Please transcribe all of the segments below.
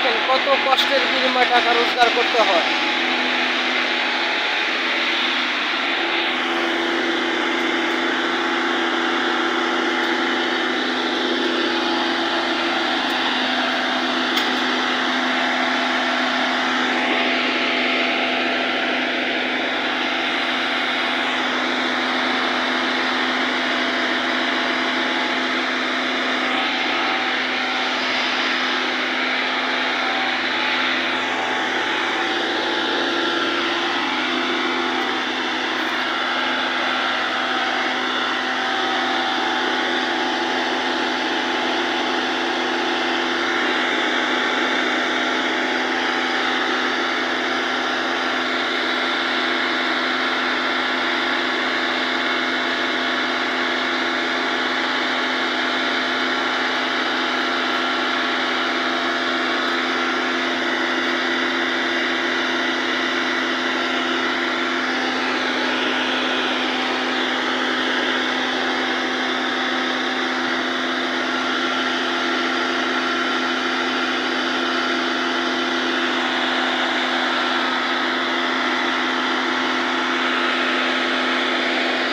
দেখেন কত কষ্টের বিনিময়ে টাকা রোজগার করতে হয়।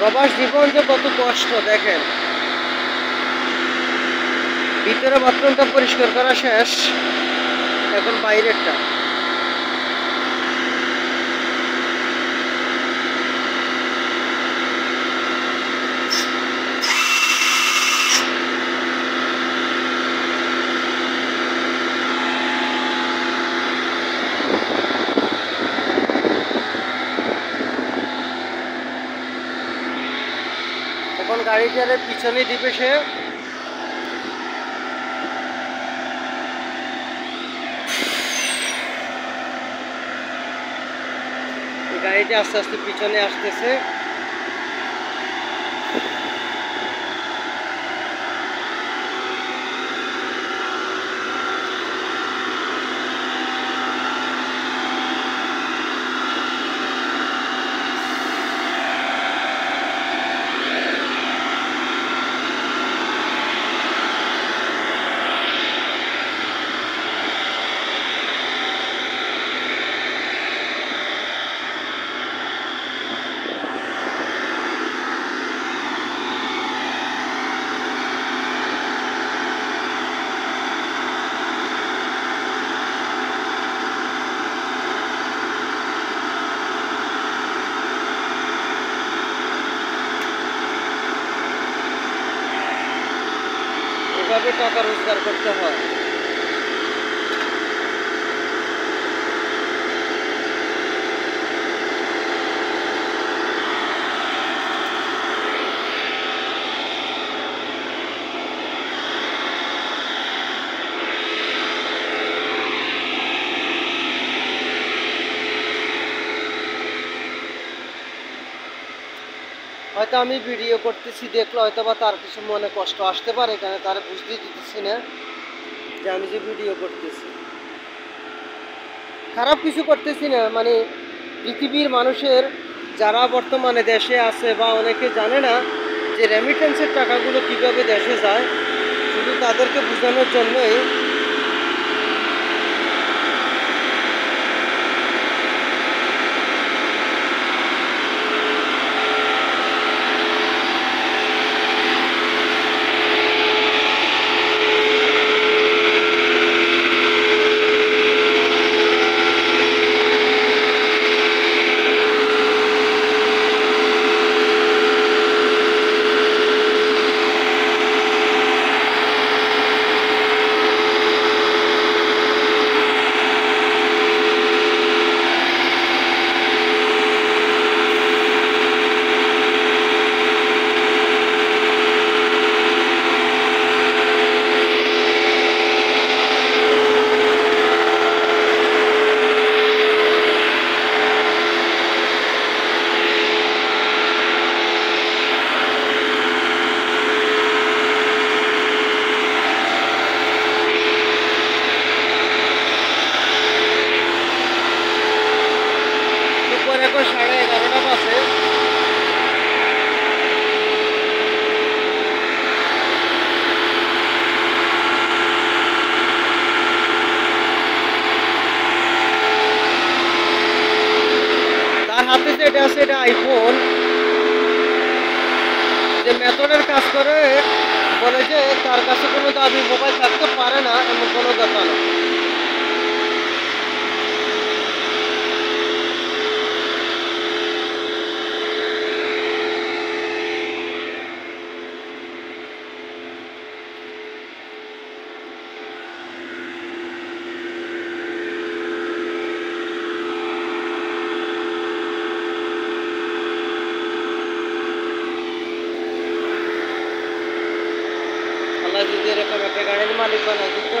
প্রবাস জীবন যে কত কষ্ট দেখেন। ভিতরে বাথরুমটা পরিষ্কার করা শেষ, এখন বাইরেরটা। এখন গাড়িটারে পিছনে দিবে সে। গাড়িটা আস্তে আস্তে পিছনে আসতেছে। এভাবে টাকা রোজগার করতে হয়। হয়তো আমি ভিডিও করতেছি দেখলে হয়তো বা তার কিছু মনে কষ্ট আসতে পারে, এখানে তারা বুঝতে দিতেছি না যে আমি যে ভিডিও করতেছি। খারাপ কিছু করতেছি না, মানে পৃথিবীর মানুষের যারা বর্তমানে দেশে আছে বা অনেকে জানে না যে রেমিটেন্সের টাকাগুলো কিভাবে দেশে যায়, শুধু তাদেরকে বোঝানোর জন্যই। বলতেছে এটা আইফোন, যে মেথডের কাজ করে, বলে যে তার কাছে কোনো দামি মোবাইল থাকতে পারে না এমন কোনো কথা না। আল্লাহ যদি এরকম একটা গাড়ির মালিক বানায় দিত,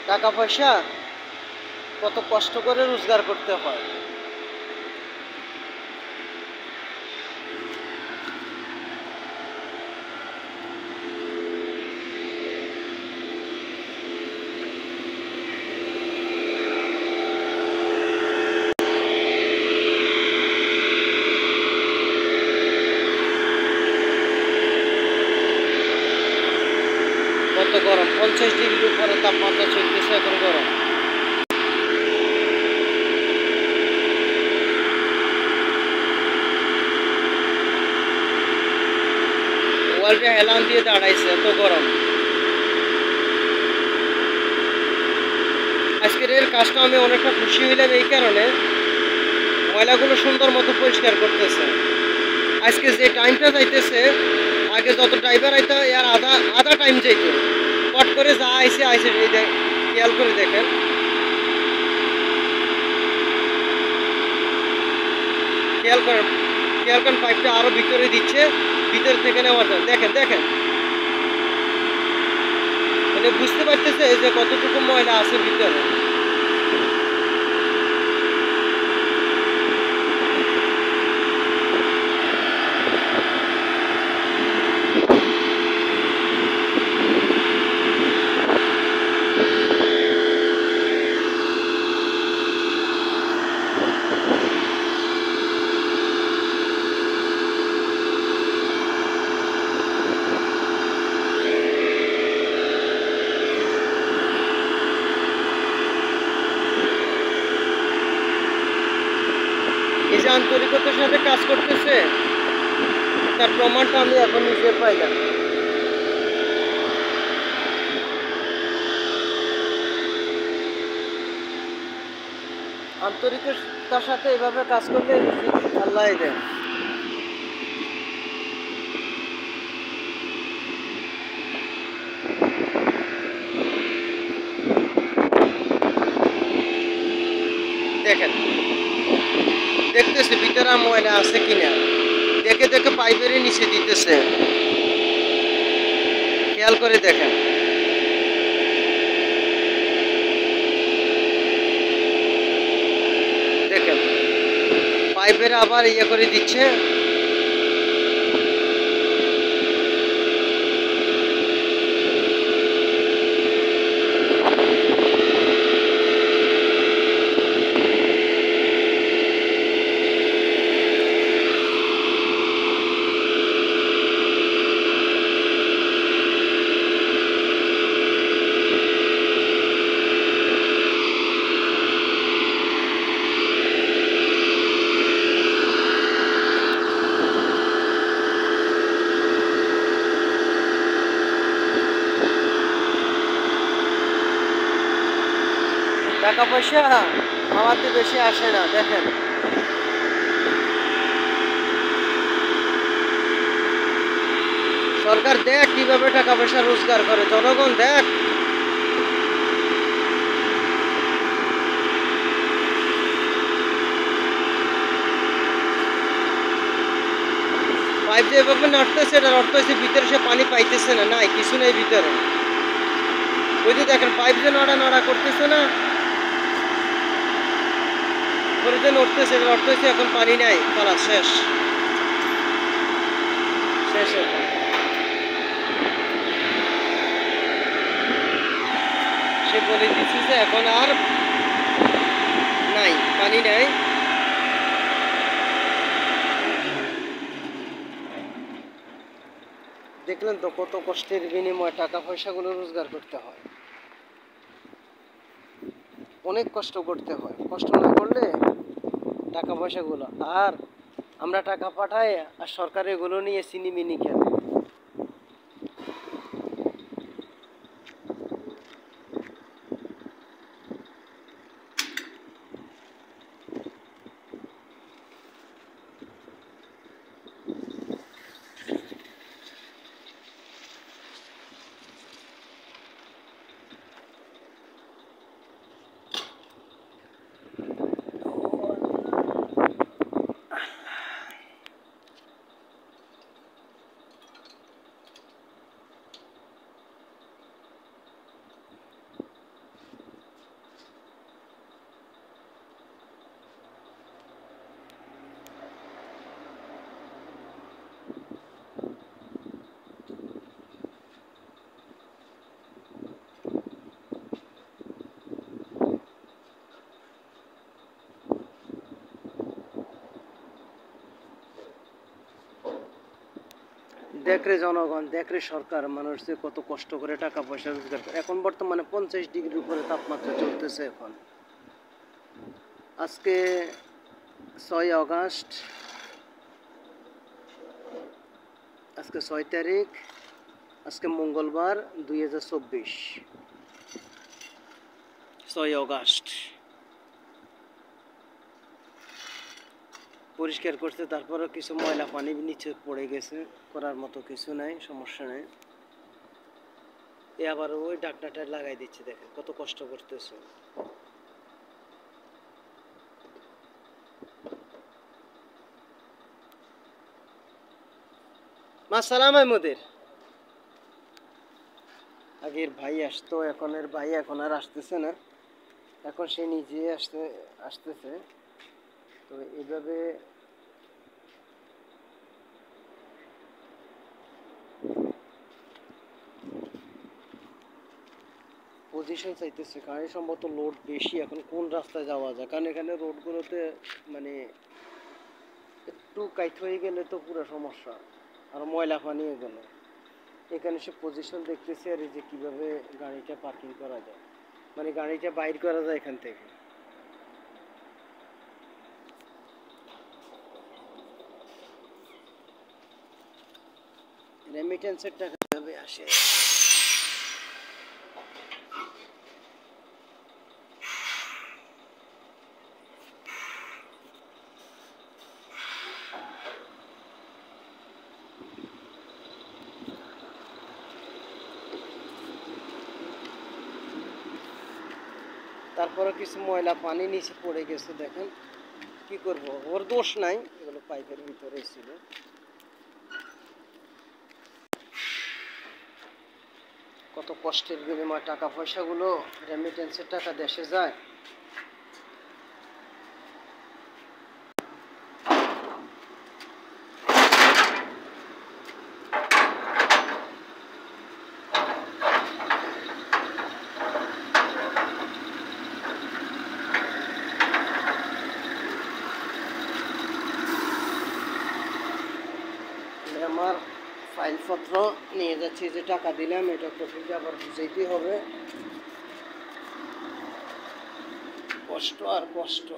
টাকা পয়সা কত কষ্ট করে রোজগার করতে হয়। কত গরম, 50 ডিগ্রির উপরে তাপমাত্রা চলতেছে এখন গরম। ওয়ার্ল্ডে হেলান দিয়ে দাঁড়াইছে, এত গরম। আজকের এর কাজটা আমি অনেকটা খুশি হইলাম এই কারণে, ময়লাগুলো সুন্দর মতো পরিষ্কার করতেছে। আজকে যে টাইমটা যাইতেছে, আগে যত ড্রাইভার আইতো এর আধা টাইম যাইত, কট করে যা আইসে আইসে, এই খেয়াল করে দেখেন। খেয়াল করেন পাইপটা আরো ভিতরে দিচ্ছে, ভিতর থেকে নেওয়ার জন্য। দেখেন দেখেন, মানে বুঝতে পারতেছে যে কতটুকু ময়লা আছে ভিতরে। এই যে আন্তরিকতার সাথে কাজ করতেছে, তার প্রমাণটা আমি এখন নিজে পাইলাম। আন্তরিকতার সাথে এভাবে কাজ করলে আল্লাহ দেয়। দেখেন, দেখতেছে ভিতরে ময়লা আছে কিনা, দেখে দেখে পাইপের নিচে দিতেছে। খেয়াল করে দেখেন। দেখেন পাইপের আবার ইয়ে করে দিচ্ছে। টাকা পয়সা আমাদের বেশি আসে না। দেখেন সরকার দেখ কিভাবে টাকা পয়সা রোজগার করে, জনগণ দেখ। পাইপ যেভাবে নড়তেছে, এটার অর্থ হচ্ছে ভিতরে সে পানি পাইতেছে না, নাই কিছু নেই ভিতরে। ওই যে দেখেন পাইপ যে নড়া করতেছে না, করে যে নড়তেছে, এটার অর্থ হচ্ছে এখন পানি নাই, তারা শেষ শেষ। মানে বলে দিচ্ছি যে এখন আর নাই, পানি নাই। দেখলেন তো কত কষ্টের বিনিময়ে টাকা পয়সাগুলো রোজগার করতে হয়, অনেক কষ্ট করতে হয়। কষ্ট না করলে টাকা পয়সাগুলো, আর আমরা টাকা পাঠাই আর সরকার এগুলো নিয়ে চিনিমিনি খেলে। দেখরে জনগণ, দেখরে সরকার, মানুষ যে কত কষ্ট করে টাকা পয়সা রোজগার করে। এখন বর্তমানে 50 ডিগ্রির উপরে তাপমাত্রা চলতেছে। এখন আজকে 6 আগস্ট, আজকে 6 তারিখ, আজকে মঙ্গলবার 2024, 6 আগস্ট। পরিষ্কার করছে, তারপরেও কিছু ময়লা পানি নিচে পড়ে গেছে, করার মতো কিছু নাই, সমস্যা নেই। এ আবার ওই ডাকনাটা লাগাই দিচ্ছে, দেখেন কত কষ্ট করতেছে। মা সালাম আহমদের আগের ভাই আসতো, এখন এর ভাই এখন আর আসতেছে না, এখন সে নিজে আসতেছে। তো এইভাবে পজিশন চাইতেছে, গাড়ি সম্ভবত লোড বেশি। এখন কোন রাস্তায় যাওয়া যায়, কারণ এখানে রোডগুলোতে মানে একটু কাইট হয়ে গেলে তো পুরো সমস্যা, আর ময়লা পানি এগুলো। এখানে সে পজিশন দেখতেছে আর এই যে কীভাবে গাড়িটা পার্কিং করা যায়, মানে গাড়িটা বাইর করা যায় এখান থেকে। রেমিটেন্সের টাকা কীভাবে আসে? তারপরে কিছু ময়লা পানি নিচে পড়ে গেছে, দেখেন কি করব, ওর দোষ নাই, এগুলো পাইপের ভিতরে ছিল। কত কষ্টের বিনিময়ে টাকা পয়সাগুলো, রেমিটেন্সের টাকা দেশে যায়। আমার ফাইলপত্র নিয়ে যাচ্ছি, যে টাকা দিলাম এটা কপিকে আবার বুঝাইতে হবে। কষ্ট আর কষ্ট।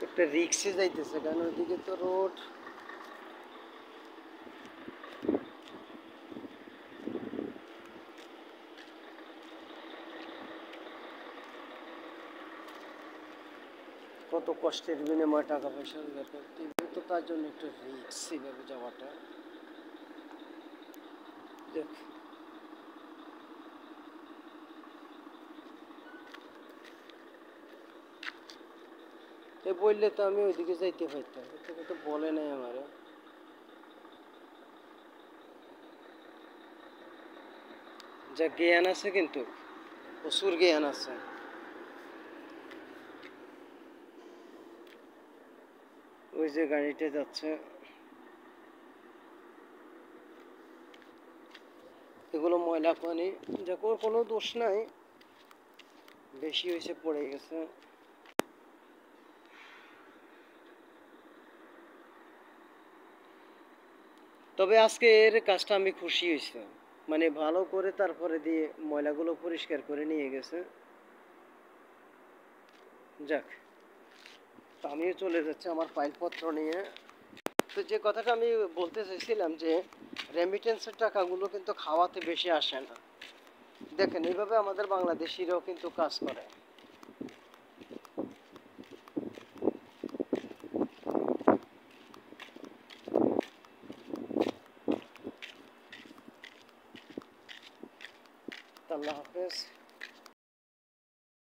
একটা রিক্সে যাইতেছে, কারণ ওইদিকে তো রোড। কত কষ্টের বিনিময়ে টাকা পয়সা রোজগার করতে, তো তার জন্য একটু রিক্স এভাবে যাওয়াটা। দেখ, এ বললে তো আমি ওইদিকে যাইতে পারতাম, তোকে তো বলে নাই আমারে। যা জ্ঞান আছে, কিন্তু প্রচুর জ্ঞান আছে। ওই যে গাড়িটা যাচ্ছে, এগুলো ময়লা পানি, যা কোনো দোষ নাই, বেশি হয়েছে পড়ে গেছে। তবে আজকের কাজটা আমি খুশি হয়েছি, মানে ভালো করে তারপরে দিয়ে ময়লাগুলো পরিষ্কার করে নিয়ে গেছে। যাক, তো আমিও চলে যাচ্ছি আমার ফাইলপত্র নিয়ে। তো যে কথাটা আমি বলতে চাইছিলাম যে রেমিটেন্সের টাকাগুলো কিন্তু খাওয়াতে বেশি আসে না। দেখেন এইভাবে আমাদের বাংলাদেশিরাও কিন্তু কাজ করে। আল্লাহ হাফেজ।